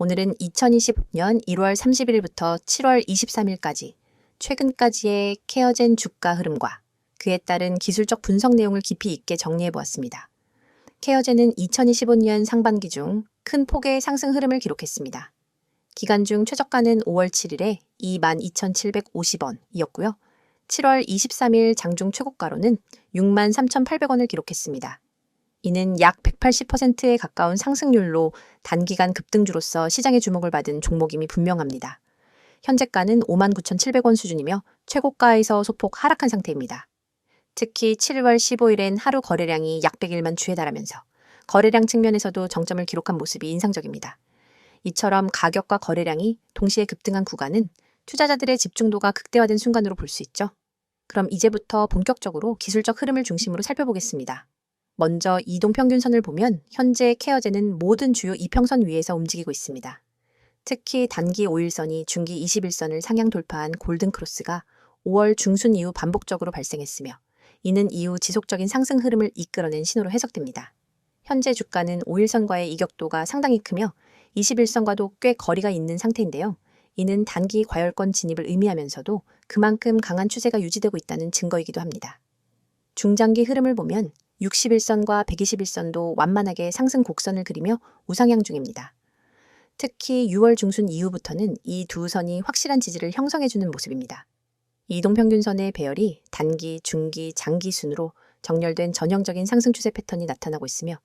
오늘은 2025년 1월 31일부터 7월 23일까지 최근까지의 케어젠 주가 흐름과 그에 따른 기술적 분석 내용을 깊이 있게 정리해 보았습니다. 케어젠은 2025년 상반기 중 큰 폭의 상승 흐름을 기록했습니다. 기간 중 최저가는 5월 7일에 22,750원이었고요. 7월 23일 장중 최고가로는 63,800원을 기록했습니다. 이는 약 180%에 가까운 상승률로 단기간 급등주로서 시장의 주목을 받은 종목임이 분명합니다. 현재가는 59,700원 수준이며 최고가에서 소폭 하락한 상태입니다. 특히 7월 15일엔 하루 거래량이 약 100일만 주에 달하면서 거래량 측면에서도 정점을 기록한 모습이 인상적입니다. 이처럼 가격과 거래량이 동시에 급등한 구간은 투자자들의 집중도가 극대화된 순간으로 볼 수 있죠. 그럼 이제부터 본격적으로 기술적 흐름을 중심으로 살펴보겠습니다. 먼저 이동평균선을 보면 현재 케어젠은 모든 주요 이평선 위에서 움직이고 있습니다. 특히 단기 5일선이 중기 21선을 상향 돌파한 골든크로스가 5월 중순 이후 반복적으로 발생했으며 이는 이후 지속적인 상승 흐름을 이끌어낸 신호로 해석됩니다. 현재 주가는 5일선과의 이격도가 상당히 크며 21선과도 꽤 거리가 있는 상태인데요. 이는 단기 과열권 진입을 의미하면서도 그만큼 강한 추세가 유지되고 있다는 증거이기도 합니다. 중장기 흐름을 보면 61선과 121선도 완만하게 상승 곡선을 그리며 우상향 중입니다. 특히 6월 중순 이후부터는 이 두 선이 확실한 지지를 형성해주는 모습입니다. 이동평균선의 배열이 단기, 중기, 장기 순으로 정렬된 전형적인 상승 추세 패턴이 나타나고 있으며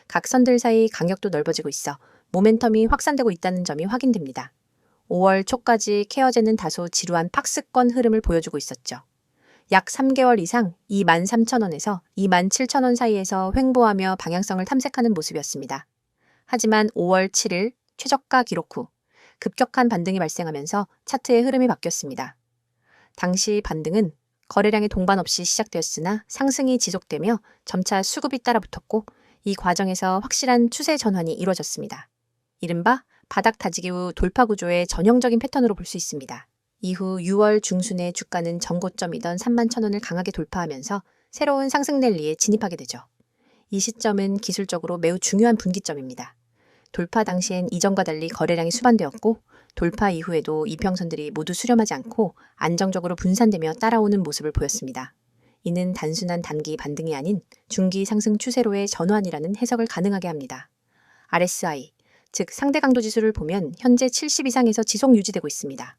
각 선들 사이 간격도 넓어지고 있어 모멘텀이 확산되고 있다는 점이 확인됩니다. 5월 초까지 케어젠은 다소 지루한 박스권 흐름을 보여주고 있었죠. 약 3개월 이상 23,000원에서 27,000원 사이에서 횡보하며 방향성을 탐색하는 모습이었습니다. 하지만 5월 7일 최저가 기록 후 급격한 반등이 발생하면서 차트의 흐름이 바뀌었습니다. 당시 반등은 거래량의 동반 없이 시작되었으나 상승이 지속되며 점차 수급이 따라붙었고 이 과정에서 확실한 추세 전환이 이루어졌습니다. 이른바 바닥 다지기 후 돌파 구조의 전형적인 패턴으로 볼 수 있습니다. 이후 6월 중순에 주가는 전고점이던 31,000원을 강하게 돌파하면서 새로운 상승 랠리에 진입하게 되죠. 이 시점은 기술적으로 매우 중요한 분기점입니다. 돌파 당시엔 이전과 달리 거래량이 수반되었고 돌파 이후에도 이평선들이 모두 수렴하지 않고 안정적으로 분산되며 따라오는 모습을 보였습니다. 이는 단순한 단기 반등이 아닌 중기 상승 추세로의 전환이라는 해석을 가능하게 합니다. RSI, 즉 상대 강도 지수를 보면 현재 70 이상에서 지속 유지되고 있습니다.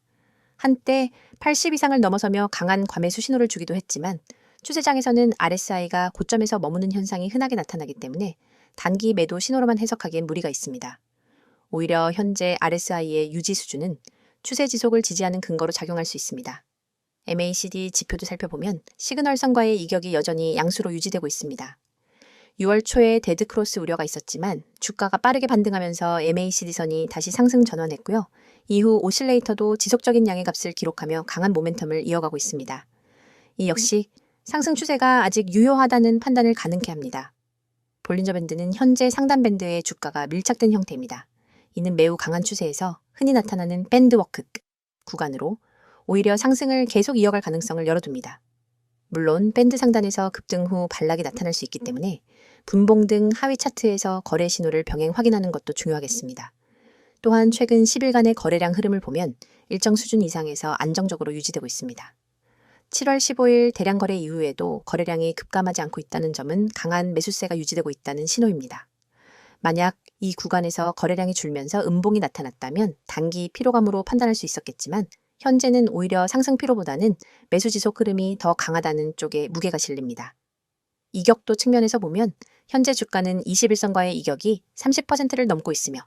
한때 80 이상을 넘어서며 강한 과매수 신호를 주기도 했지만 추세장에서는 RSI가 고점에서 머무는 현상이 흔하게 나타나기 때문에 단기 매도 신호로만 해석하기엔 무리가 있습니다. 오히려 현재 RSI의 유지 수준은 추세 지속을 지지하는 근거로 작용할 수 있습니다. MACD 지표도 살펴보면 시그널선과의 이격이 여전히 양수로 유지되고 있습니다. 6월 초에 데드크로스 우려가 있었지만 주가가 빠르게 반등하면서 MACD선이 다시 상승 전환했고요. 이후 오실레이터도 지속적인 양의 값을 기록하며 강한 모멘텀을 이어가고 있습니다. 이 역시 상승 추세가 아직 유효하다는 판단을 가능케 합니다. 볼린저 밴드는 현재 상단 밴드의 주가가 밀착된 형태입니다. 이는 매우 강한 추세에서 흔히 나타나는 밴드워크 구간으로 오히려 상승을 계속 이어갈 가능성을 열어둡니다. 물론 밴드 상단에서 급등 후 반락이 나타날 수 있기 때문에 분봉 등 하위 차트에서 거래 신호를 병행 확인하는 것도 중요하겠습니다. 또한 최근 10일간의 거래량 흐름을 보면 일정 수준 이상에서 안정적으로 유지되고 있습니다. 7월 15일 대량 거래 이후에도 거래량이 급감하지 않고 있다는 점은 강한 매수세가 유지되고 있다는 신호입니다. 만약 이 구간에서 거래량이 줄면서 음봉이 나타났다면 단기 피로감으로 판단할 수 있었겠지만 현재는 오히려 상승 피로보다는 매수 지속 흐름이 더 강하다는 쪽에 무게가 실립니다. 이격도 측면에서 보면 현재 주가는 21선과의 이격이 30%를 넘고 있으며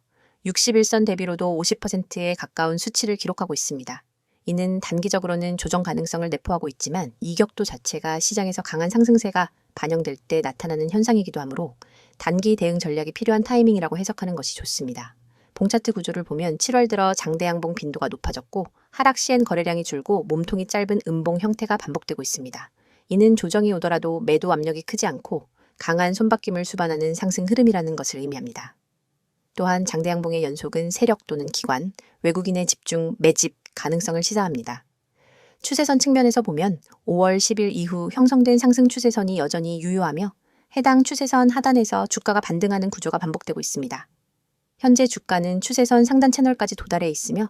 61선 대비로도 50%에 가까운 수치를 기록하고 있습니다. 이는 단기적으로는 조정 가능성을 내포하고 있지만 이격도 자체가 시장에서 강한 상승세가 반영될 때 나타나는 현상이기도 하므로 단기 대응 전략이 필요한 타이밍이라고 해석하는 것이 좋습니다. 봉차트 구조를 보면 7월 들어 장대양봉 빈도가 높아졌고 하락 시엔 거래량이 줄고 몸통이 짧은 음봉 형태가 반복되고 있습니다. 이는 조정이 오더라도 매도 압력이 크지 않고 강한 손바뀜을 수반하는 상승 흐름이라는 것을 의미합니다. 또한 장대양봉의 연속은 세력 또는 기관, 외국인의 집중, 매집 가능성을 시사합니다. 추세선 측면에서 보면 5월 10일 이후 형성된 상승 추세선이 여전히 유효하며 해당 추세선 하단에서 주가가 반등하는 구조가 반복되고 있습니다. 현재 주가는 추세선 상단 채널까지 도달해 있으며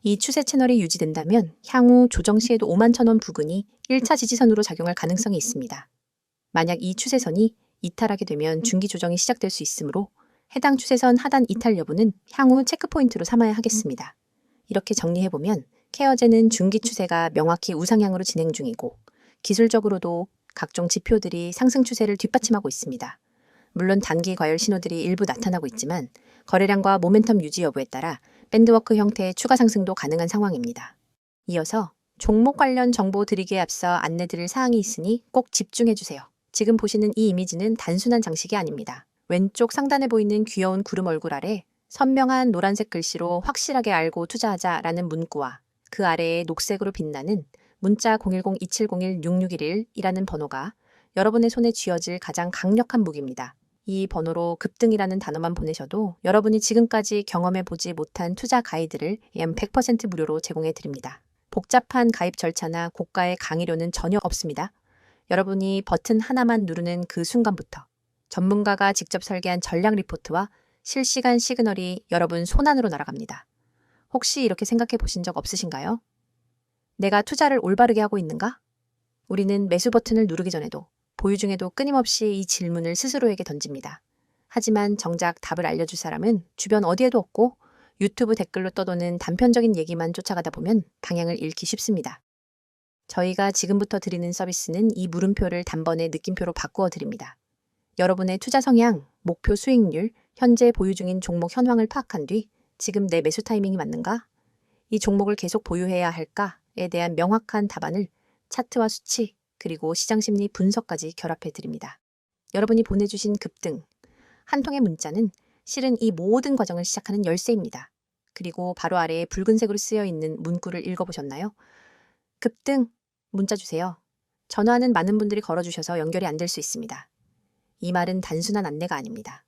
이 추세 채널이 유지된다면 향후 조정 시에도 51,000원 부근이 1차 지지선으로 작용할 가능성이 있습니다. 만약 이 추세선이 이탈하게 되면 중기 조정이 시작될 수 있으므로 해당 추세선 하단 이탈 여부는 향후 체크포인트로 삼아야 하겠습니다. 이렇게 정리해보면 케어제는 중기 추세가 명확히 우상향으로 진행 중이고 기술적으로도 각종 지표들이 상승 추세를 뒷받침하고 있습니다. 물론 단기 과열 신호들이 일부 나타나고 있지만 거래량과 모멘텀 유지 여부에 따라 밴드워크 형태의 추가 상승도 가능한 상황입니다. 이어서 종목 관련 정보 드리기에 앞서 안내드릴 사항이 있으니 꼭 집중해주세요. 지금 보시는 이 이미지는 단순한 장식이 아닙니다. 왼쪽 상단에 보이는 귀여운 구름 얼굴 아래 선명한 노란색 글씨로 확실하게 알고 투자하자라는 문구와 그 아래에 녹색으로 빛나는 문자 010-2701-6611이라는 번호가 여러분의 손에 쥐어질 가장 강력한 무기입니다. 이 번호로 급등이라는 단어만 보내셔도 여러분이 지금까지 경험해보지 못한 투자 가이드를 약 100% 무료로 제공해 드립니다. 복잡한 가입 절차나 고가의 강의료는 전혀 없습니다. 여러분이 버튼 하나만 누르는 그 순간부터 전문가가 직접 설계한 전략 리포트와 실시간 시그널이 여러분 손안으로 날아갑니다. 혹시 이렇게 생각해 보신 적 없으신가요? 내가 투자를 올바르게 하고 있는가? 우리는 매수 버튼을 누르기 전에도 보유 중에도 끊임없이 이 질문을 스스로에게 던집니다. 하지만 정작 답을 알려줄 사람은 주변 어디에도 없고 유튜브 댓글로 떠도는 단편적인 얘기만 쫓아가다 보면 방향을 잃기 쉽습니다. 저희가 지금부터 드리는 서비스는 이 물음표를 단번에 느낌표로 바꾸어 드립니다. 여러분의 투자 성향, 목표 수익률, 현재 보유 중인 종목 현황을 파악한 뒤 지금 내 매수 타이밍이 맞는가? 이 종목을 계속 보유해야 할까에 대한 명확한 답안을 차트와 수치, 그리고 시장 심리 분석까지 결합해 드립니다. 여러분이 보내주신 급등, 한 통의 문자는 실은 이 모든 과정을 시작하는 열쇠입니다. 그리고 바로 아래에 붉은색으로 쓰여 있는 문구를 읽어보셨나요? 급등, 문자 주세요. 전화는 많은 분들이 걸어주셔서 연결이 안 될 수 있습니다. 이 말은 단순한 안내가 아닙니다.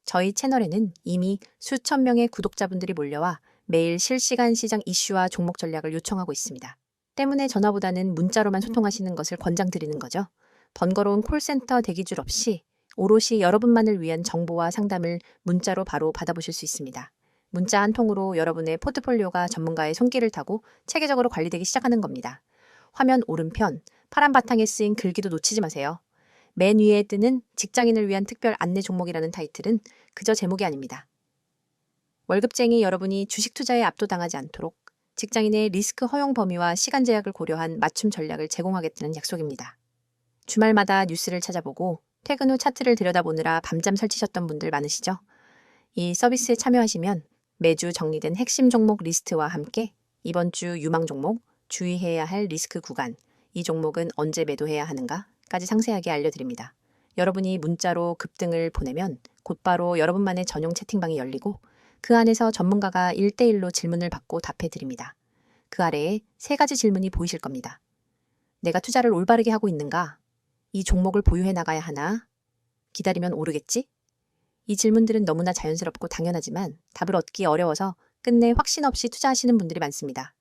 저희 채널에는 이미 수천 명의 구독자분들이 몰려와 매일 실시간 시장 이슈와 종목 전략을 요청하고 있습니다. 때문에 전화보다는 문자로만 소통하시는 것을 권장드리는 거죠. 번거로운 콜센터 대기줄 없이 오롯이 여러분만을 위한 정보와 상담을 문자로 바로 받아보실 수 있습니다. 문자 한 통으로 여러분의 포트폴리오가 전문가의 손길을 타고 체계적으로 관리되기 시작하는 겁니다. 화면 오른편 파란 바탕에 쓰인 글귀도 놓치지 마세요. 맨 위에 뜨는 직장인을 위한 특별 안내 종목이라는 타이틀은 그저 제목이 아닙니다. 월급쟁이 여러분이 주식 투자에 압도당하지 않도록 직장인의 리스크 허용 범위와 시간 제약을 고려한 맞춤 전략을 제공하겠다는 약속입니다. 주말마다 뉴스를 찾아보고 퇴근 후 차트를 들여다보느라 밤잠 설치셨던 분들 많으시죠? 이 서비스에 참여하시면 매주 정리된 핵심 종목 리스트와 함께 이번 주 유망 종목, 주의해야 할 리스크 구간, 이 종목은 언제 매도해야 하는가까지 상세하게 알려드립니다. 여러분이 문자로 급등을 보내면 곧바로 여러분만의 전용 채팅방이 열리고 그 안에서 전문가가 1대1로 질문을 받고 답해드립니다. 그 아래에 3가지 질문이 보이실 겁니다. 내가 투자를 올바르게 하고 있는가? 이 종목을 보유해 나가야 하나? 기다리면 오르겠지? 이 질문들은 너무나 자연스럽고 당연하지만 답을 얻기 어려워서 끝내 확신 없이 투자하시는 분들이 많습니다.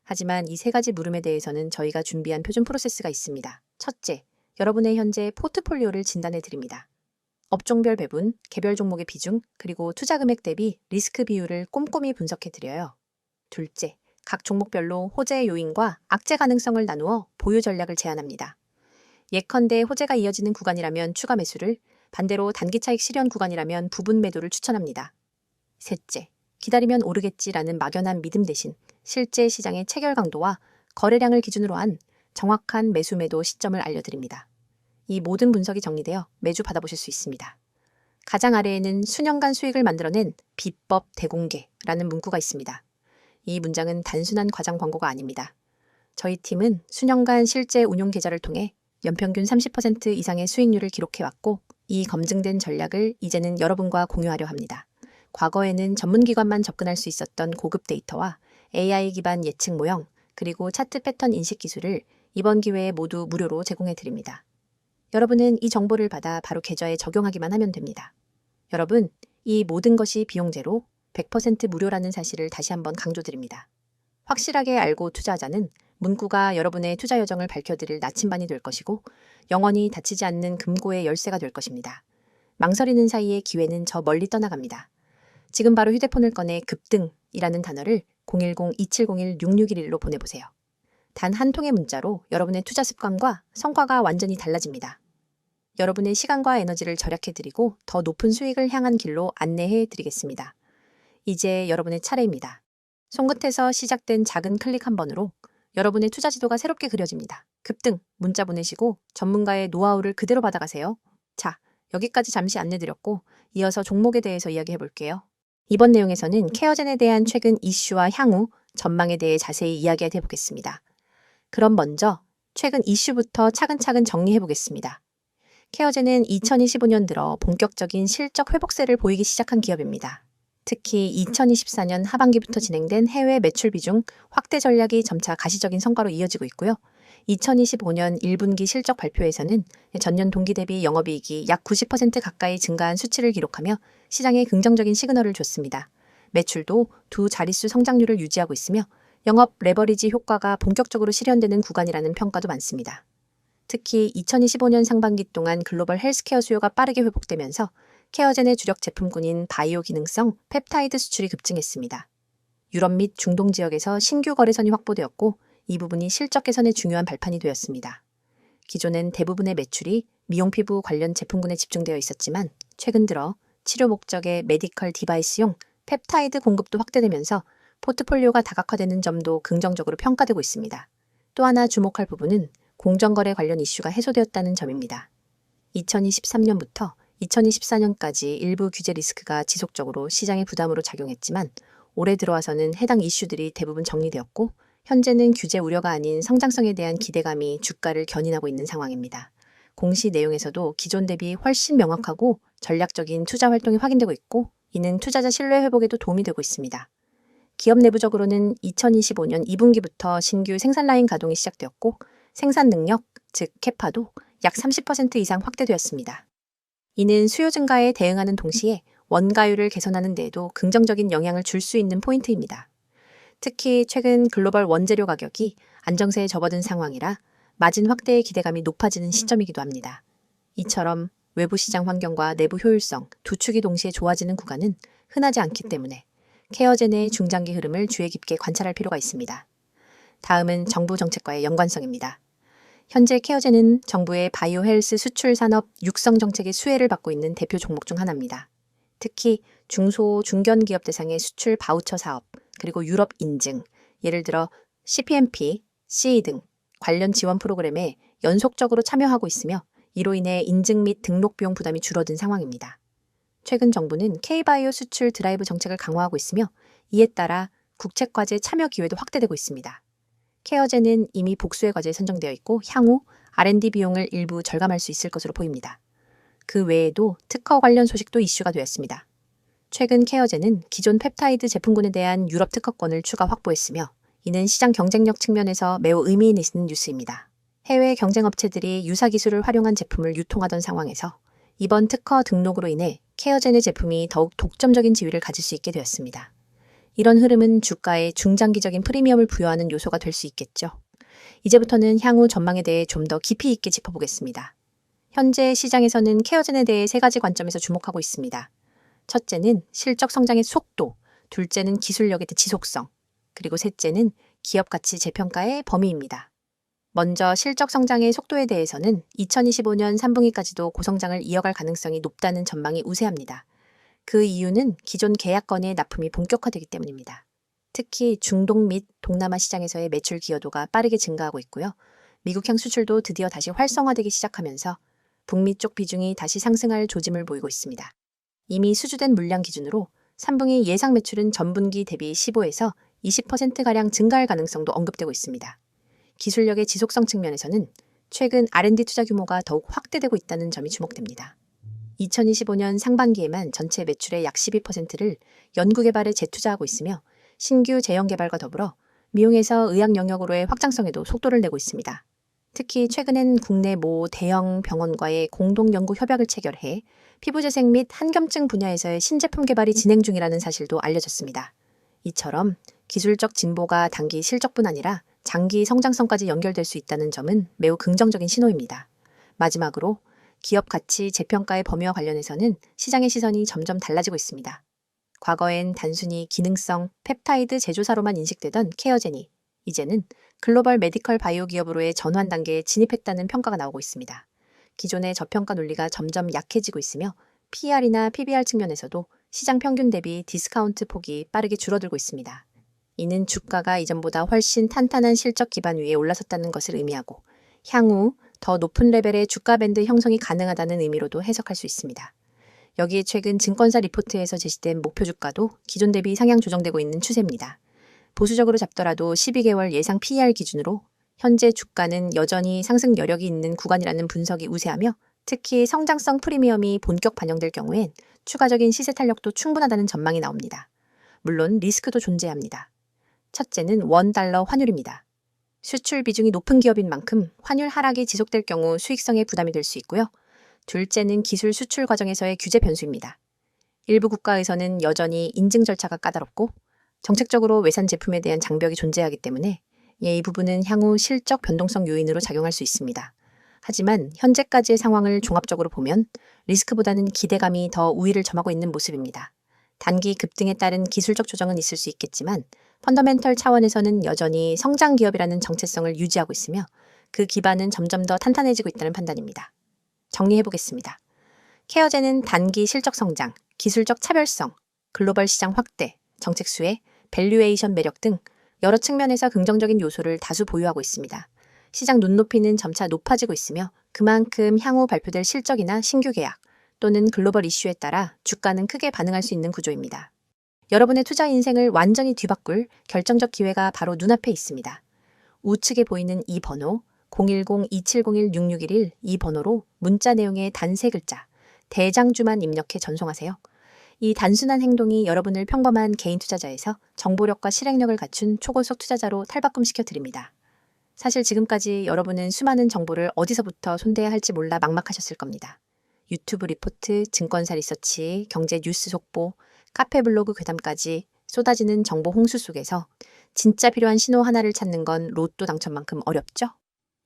하지만 이 3가지 물음에 대해서는 저희가 준비한 표준 프로세스가 있습니다. 첫째, 여러분의 현재 포트폴리오를 진단해 드립니다. 업종별 배분, 개별 종목의 비중, 그리고 투자 금액 대비 리스크 비율을 꼼꼼히 분석해 드려요. 둘째, 각 종목별로 호재 요인과 악재 가능성을 나누어 보유 전략을 제안합니다. 예컨대 호재가 이어지는 구간이라면 추가 매수를, 반대로 단기 차익 실현 구간이라면 부분 매도를 추천합니다. 셋째, 기다리면 오르겠지라는 막연한 믿음 대신 실제 시장의 체결 강도와 거래량을 기준으로 한 정확한 매수 매도 시점을 알려드립니다. 이 모든 분석이 정리되어 매주 받아보실 수 있습니다. 가장 아래에는 수년간 수익을 만들어낸 비법 대공개라는 문구가 있습니다. 이 문장은 단순한 과장 광고가 아닙니다. 저희 팀은 수년간 실제 운용 계좌를 통해 연평균 30% 이상의 수익률을 기록해왔고 이 검증된 전략을 이제는 여러분과 공유하려 합니다. 과거에는 전문기관만 접근할 수 있었던 고급 데이터와 AI 기반 예측 모형, 그리고 차트 패턴 인식 기술을 이번 기회에 모두 무료로 제공해 드립니다. 여러분은 이 정보를 받아 바로 계좌에 적용하기만 하면 됩니다. 여러분, 이 모든 것이 비용제로 100% 무료라는 사실을 다시 한번 강조드립니다. 확실하게 알고 투자하자는 문구가 여러분의 투자 여정을 밝혀드릴 나침반이 될 것이고 영원히 닫히지 않는 금고의 열쇠가 될 것입니다. 망설이는 사이에 기회는 저 멀리 떠나갑니다. 지금 바로 휴대폰을 꺼내 급등이라는 단어를 010-2701-6611로 보내보세요. 단 한 통의 문자로 여러분의 투자 습관과 성과가 완전히 달라집니다. 여러분의 시간과 에너지를 절약해드리고 더 높은 수익을 향한 길로 안내해드리겠습니다. 이제 여러분의 차례입니다. 손끝에서 시작된 작은 클릭 한 번으로 여러분의 투자 지도가 새롭게 그려집니다. 급등 문자 보내시고 전문가의 노하우를 그대로 받아가세요. 자, 여기까지 잠시 안내드렸고 이어서 종목에 대해서 이야기해볼게요. 이번 내용에서는 케어젠에 대한 최근 이슈와 향후 전망에 대해 자세히 이야기해보겠습니다. 그럼 먼저 최근 이슈부터 차근차근 정리해보겠습니다. 케어젠은 2025년 들어 본격적인 실적 회복세를 보이기 시작한 기업입니다. 특히 2024년 하반기부터 진행된 해외 매출 비중 확대 전략이 점차 가시적인 성과로 이어지고 있고요. 2025년 1분기 실적 발표에서는 전년 동기 대비 영업이익이 약 90% 가까이 증가한 수치를 기록하며 시장에 긍정적인 시그널을 줬습니다. 매출도 두 자릿수 성장률을 유지하고 있으며 영업 레버리지 효과가 본격적으로 실현되는 구간이라는 평가도 많습니다. 특히 2025년 상반기 동안 글로벌 헬스케어 수요가 빠르게 회복되면서 케어젠의 주력 제품군인 바이오 기능성 펩타이드 수출이 급증했습니다. 유럽 및 중동 지역에서 신규 거래선이 확보되었고 이 부분이 실적 개선의 중요한 발판이 되었습니다. 기존엔 대부분의 매출이 미용 피부 관련 제품군에 집중되어 있었지만 최근 들어 치료 목적의 메디컬 디바이스용 펩타이드 공급도 확대되면서 포트폴리오가 다각화되는 점도 긍정적으로 평가되고 있습니다. 또 하나 주목할 부분은 공정거래 관련 이슈가 해소되었다는 점입니다. 2023년부터 2024년까지 일부 규제 리스크가 지속적으로 시장의 부담으로 작용했지만 올해 들어와서는 해당 이슈들이 대부분 정리되었고 현재는 규제 우려가 아닌 성장성에 대한 기대감이 주가를 견인하고 있는 상황입니다. 공시 내용에서도 기존 대비 훨씬 명확하고 전략적인 투자 활동이 확인되고 있고 이는 투자자 신뢰 회복에도 도움이 되고 있습니다. 기업 내부적으로는 2025년 2분기부터 신규 생산 라인 가동이 시작되었고 생산 능력, 즉 캐파도 약 30% 이상 확대되었습니다. 이는 수요 증가에 대응하는 동시에 원가율을 개선하는 데에도 긍정적인 영향을 줄 수 있는 포인트입니다. 특히 최근 글로벌 원재료 가격이 안정세에 접어든 상황이라 마진 확대의 기대감이 높아지는 시점이기도 합니다. 이처럼 외부 시장 환경과 내부 효율성 두 축이 동시에 좋아지는 구간은 흔하지 않기 때문에 케어젠의 중장기 흐름을 주의 깊게 관찰할 필요가 있습니다. 다음은 정부 정책과의 연관성입니다. 현재 케어젠은 정부의 바이오 헬스 수출 산업 육성 정책의 수혜를 받고 있는 대표 종목 중 하나입니다. 특히 중소, 중견 기업 대상의 수출 바우처 사업, 그리고 유럽 인증, 예를 들어 CPMP, CE 등 관련 지원 프로그램에 연속적으로 참여하고 있으며 이로 인해 인증 및 등록 비용 부담이 줄어든 상황입니다. 최근 정부는 K바이오 수출 드라이브 정책을 강화하고 있으며 이에 따라 국책과제 참여 기회도 확대되고 있습니다. 케어젠은 이미 복수의 과제에 선정되어 있고 향후 R&D 비용을 일부 절감할 수 있을 것으로 보입니다. 그 외에도 특허 관련 소식도 이슈가 되었습니다. 최근 케어젠은 기존 펩타이드 제품군에 대한 유럽 특허권을 추가 확보했으며 이는 시장 경쟁력 측면에서 매우 의미 있는 뉴스입니다. 해외 경쟁 업체들이 유사 기술을 활용한 제품을 유통하던 상황에서 이번 특허 등록으로 인해 케어젠의 제품이 더욱 독점적인 지위를 가질 수 있게 되었습니다. 이런 흐름은 주가에 중장기적인 프리미엄을 부여하는 요소가 될 수 있겠죠. 이제부터는 향후 전망에 대해 좀 더 깊이 있게 짚어보겠습니다. 현재 시장에서는 케어젠에 대해 세 가지 관점에서 주목하고 있습니다. 첫째는 실적 성장의 속도, 둘째는 기술력의 지속성, 그리고 셋째는 기업 가치 재평가의 범위입니다. 먼저 실적 성장의 속도에 대해서는 2025년 3분기까지도 고성장을 이어갈 가능성이 높다는 전망이 우세합니다. 그 이유는 기존 계약 건의 납품이 본격화되기 때문입니다. 특히 중동 및 동남아 시장에서의 매출 기여도가 빠르게 증가하고 있고요. 미국향 수출도 드디어 다시 활성화되기 시작하면서 북미 쪽 비중이 다시 상승할 조짐을 보이고 있습니다. 이미 수주된 물량 기준으로 3분기 예상 매출은 전분기 대비 15에서 20%가량 증가할 가능성도 언급되고 있습니다. 기술력의 지속성 측면에서는 최근 R&D 투자 규모가 더욱 확대되고 있다는 점이 주목됩니다. 2025년 상반기에만 전체 매출의 약 12%를 연구개발에 재투자하고 있으며 신규 제형 개발과 더불어 미용에서 의학 영역으로의 확장성에도 속도를 내고 있습니다. 특히 최근엔 국내 모 대형 병원과의 공동 연구 협약을 체결해 피부재생 및 한겸증 분야에서의 신제품 개발이 진행 중이라는 사실도 알려졌습니다. 이처럼 기술적 진보가 단기 실적뿐 아니라 장기 성장성까지 연결될 수 있다는 점은 매우 긍정적인 신호입니다. 마지막으로 기업 가치 재평가의 범위와 관련해서는 시장의 시선이 점점 달라지고 있습니다. 과거엔 단순히 기능성 펩타이드 제조사로만 인식되던 케어젠이 이제는 글로벌 메디컬 바이오 기업으로의 전환 단계에 진입했다는 평가가 나오고 있습니다. 기존의 저평가 논리가 점점 약해지고 있으며 PER이나 PBR 측면에서도 시장 평균 대비 디스카운트 폭이 빠르게 줄어들고 있습니다. 이는 주가가 이전보다 훨씬 탄탄한 실적 기반 위에 올라섰다는 것을 의미하고 향후 더 높은 레벨의 주가 밴드 형성이 가능하다는 의미로도 해석할 수 있습니다. 여기에 최근 증권사 리포트에서 제시된 목표 주가도 기존 대비 상향 조정되고 있는 추세입니다. 보수적으로 잡더라도 12개월 예상 PER 기준으로 현재 주가는 여전히 상승 여력이 있는 구간이라는 분석이 우세하며 특히 성장성 프리미엄이 본격 반영될 경우엔 추가적인 시세 탄력도 충분하다는 전망이 나옵니다. 물론 리스크도 존재합니다. 첫째는 원달러 환율입니다. 수출 비중이 높은 기업인 만큼 환율 하락이 지속될 경우 수익성에 부담이 될 수 있고요. 둘째는 기술 수출 과정에서의 규제 변수입니다. 일부 국가에서는 여전히 인증 절차가 까다롭고 정책적으로 외산 제품에 대한 장벽이 존재하기 때문에 이 부분은 향후 실적 변동성 요인으로 작용할 수 있습니다. 하지만 현재까지의 상황을 종합적으로 보면 리스크보다는 기대감이 더 우위를 점하고 있는 모습입니다. 단기 급등에 따른 기술적 조정은 있을 수 있겠지만 펀더멘털 차원에서는 여전히 성장 기업이라는 정체성을 유지하고 있으며 그 기반은 점점 더 탄탄해지고 있다는 판단입니다. 정리해보겠습니다. 케어젠은 단기 실적 성장, 기술적 차별성, 글로벌 시장 확대, 정책 수혜, 밸류에이션 매력 등 여러 측면에서 긍정적인 요소를 다수 보유하고 있습니다. 시장 눈높이는 점차 높아지고 있으며 그만큼 향후 발표될 실적이나 신규 계약 또는 글로벌 이슈에 따라 주가는 크게 반응할 수 있는 구조입니다. 여러분의 투자 인생을 완전히 뒤바꿀 결정적 기회가 바로 눈앞에 있습니다. 우측에 보이는 이 번호 010-2701-6611 이 번호로 문자 내용의 단 3글자 대장주만 입력해 전송하세요. 이 단순한 행동이 여러분을 평범한 개인 투자자에서 정보력과 실행력을 갖춘 초고속 투자자로 탈바꿈시켜 드립니다. 사실 지금까지 여러분은 수많은 정보를 어디서부터 손대야 할지 몰라 막막하셨을 겁니다. 유튜브 리포트, 증권사 리서치, 경제 뉴스 속보, 카페 블로그 괴담까지 쏟아지는 정보 홍수 속에서 진짜 필요한 신호 하나를 찾는 건 로또 당첨만큼 어렵죠?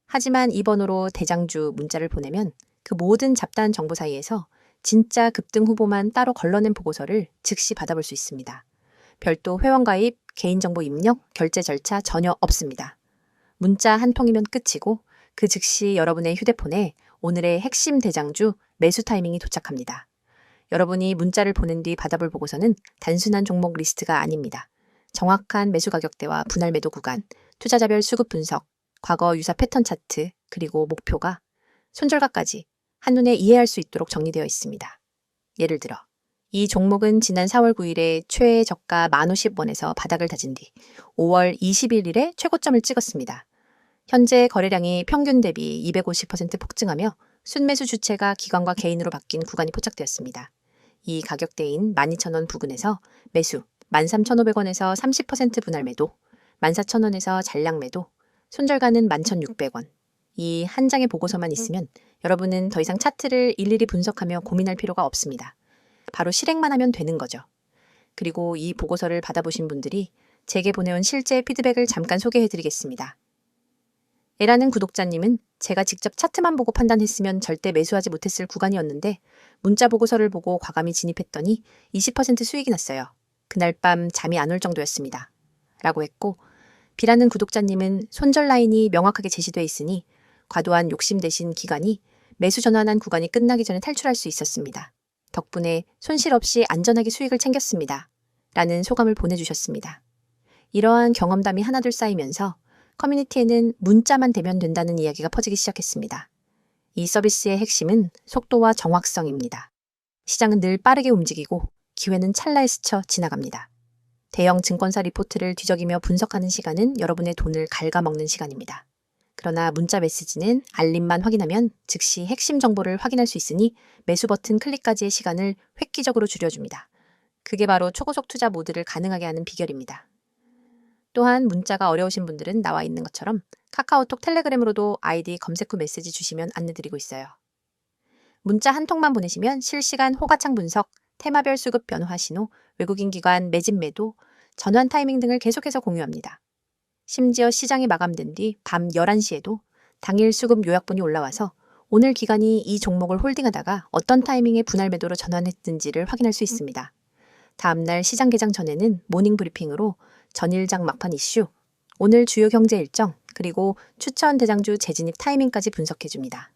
하지만 이 번호로 대장주 문자를 보내면 그 모든 잡다한 정보 사이에서 진짜 급등 후보만 따로 걸러낸 보고서를 즉시 받아볼 수 있습니다. 별도 회원가입, 개인정보 입력, 결제 절차 전혀 없습니다. 문자 한 통이면 끝이고 그 즉시 여러분의 휴대폰에 오늘의 핵심 대장주 매수 타이밍이 도착합니다. 여러분이 문자를 보낸 뒤 받아볼 보고서는 단순한 종목 리스트가 아닙니다. 정확한 매수 가격대와 분할 매도 구간, 투자자별 수급 분석, 과거 유사 패턴 차트, 그리고 목표가 손절가까지 한눈에 이해할 수 있도록 정리되어 있습니다. 예를 들어 이 종목은 지난 4월 9일에 최애 저가 1050원에서 바닥을 다진 뒤 5월 21일에 최고점을 찍었습니다. 현재 거래량이 평균 대비 250% 폭증하며 순매수 주체가 기관과 개인으로 바뀐 구간이 포착되었습니다. 이 가격대인 12,000원 부근에서 매수 13,500원에서 30% 분할 매도, 14,000원에서 잔량 매도, 손절가는 11,600원. 이 한 장의 보고서만 있으면 여러분은 더 이상 차트를 일일이 분석하며 고민할 필요가 없습니다. 바로 실행만 하면 되는 거죠. 그리고 이 보고서를 받아보신 분들이 제게 보내온 실제 피드백을 잠깐 소개해드리겠습니다. 에라는 구독자님은 제가 직접 차트만 보고 판단했으면 절대 매수하지 못했을 구간이었는데 문자 보고서를 보고 과감히 진입했더니 20% 수익이 났어요. 그날 밤 잠이 안 올 정도였습니다. 라고 했고 B라는 구독자님은 손절 라인이 명확하게 제시돼 있으니 과도한 욕심 대신 기간이 매수 전환한 구간이 끝나기 전에 탈출할 수 있었습니다. 덕분에 손실 없이 안전하게 수익을 챙겼습니다. 라는 소감을 보내주셨습니다. 이러한 경험담이 하나둘 쌓이면서 커뮤니티에는 문자만 되면 된다는 이야기가 퍼지기 시작했습니다. 이 서비스의 핵심은 속도와 정확성입니다. 시장은 늘 빠르게 움직이고 기회는 찰나에 스쳐 지나갑니다. 대형 증권사 리포트를 뒤적이며 분석하는 시간은 여러분의 돈을 갉아먹는 시간입니다. 그러나 문자 메시지는 알림만 확인하면 즉시 핵심 정보를 확인할 수 있으니 매수 버튼 클릭까지의 시간을 획기적으로 줄여줍니다. 그게 바로 초고속 투자 모드를 가능하게 하는 비결입니다. 또한 문자가 어려우신 분들은 나와 있는 것처럼 카카오톡 텔레그램으로도 아이디 검색 후 메시지 주시면 안내드리고 있어요. 문자 한 통만 보내시면 실시간 호가창 분석, 테마별 수급 변화 신호, 외국인 기관 매집 매도, 전환 타이밍 등을 계속해서 공유합니다. 심지어 시장이 마감된 뒤 밤 11시에도 당일 수급 요약본이 올라와서 오늘 기관이 이 종목을 홀딩하다가 어떤 타이밍에 분할 매도로 전환했는지를 확인할 수 있습니다. 다음날 시장 개장 전에는 모닝 브리핑으로 전일장 막판 이슈, 오늘 주요 경제 일정, 그리고 추천 대장주 재진입 타이밍까지 분석해줍니다.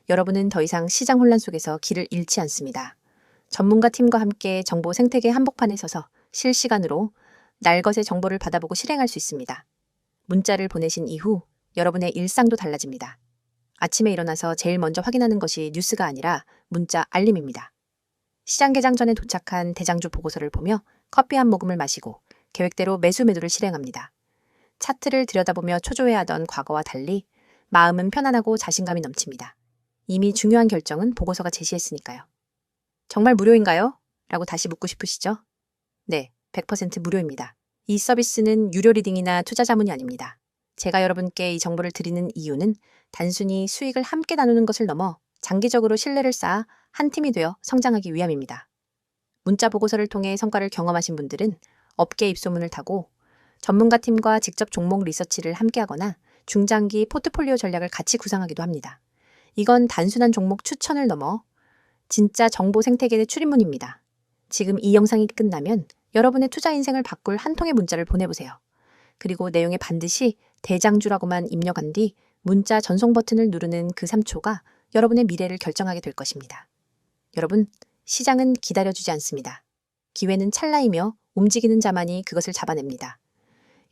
여러분은 더 이상 시장 혼란 속에서 길을 잃지 않습니다. 전문가 팀과 함께 정보 생태계 한복판에 서서 실시간으로 날것의 정보를 받아보고 실행할 수 있습니다. 문자를 보내신 이후 여러분의 일상도 달라집니다. 아침에 일어나서 제일 먼저 확인하는 것이 뉴스가 아니라 문자 알림입니다. 시장 개장 전에 도착한 대장주 보고서를 보며 커피 한 모금을 마시고 계획대로 매수 매도를 실행합니다. 차트를 들여다보며 초조해하던 과거와 달리 마음은 편안하고 자신감이 넘칩니다. 이미 중요한 결정은 보고서가 제시했으니까요. 정말 무료인가요? 라고 다시 묻고 싶으시죠? 네, 100% 무료입니다. 이 서비스는 유료 리딩이나 투자 자문이 아닙니다. 제가 여러분께 이 정보를 드리는 이유는 단순히 수익을 함께 나누는 것을 넘어 장기적으로 신뢰를 쌓아 한 팀이 되어 성장하기 위함입니다. 문자 보고서를 통해 성과를 경험하신 분들은 업계 입소문을 타고 전문가 팀과 직접 종목 리서치를 함께하거나 중장기 포트폴리오 전략을 같이 구상하기도 합니다. 이건 단순한 종목 추천을 넘어 진짜 정보 생태계의 출입문입니다. 지금 이 영상이 끝나면 여러분의 투자 인생을 바꿀 한 통의 문자를 보내보세요. 그리고 내용에 반드시 대장주라고만 입력한 뒤 문자 전송 버튼을 누르는 그 3초가 여러분의 미래를 결정하게 될 것입니다. 여러분, 시장은 기다려주지 않습니다. 기회는 찰나이며 움직이는 자만이 그것을 잡아냅니다.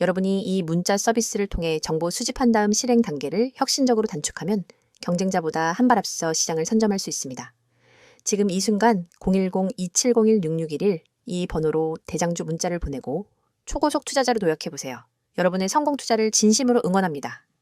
여러분이 이 문자 서비스를 통해 정보 수집한 다음 실행 단계를 혁신적으로 단축하면 경쟁자보다 한 발 앞서 시장을 선점할 수 있습니다. 지금 이 순간 010-2701-6611 이 번호로 대장주 문자를 보내고 초고속 투자자로 도약해보세요. 여러분의 성공 투자를 진심으로 응원합니다.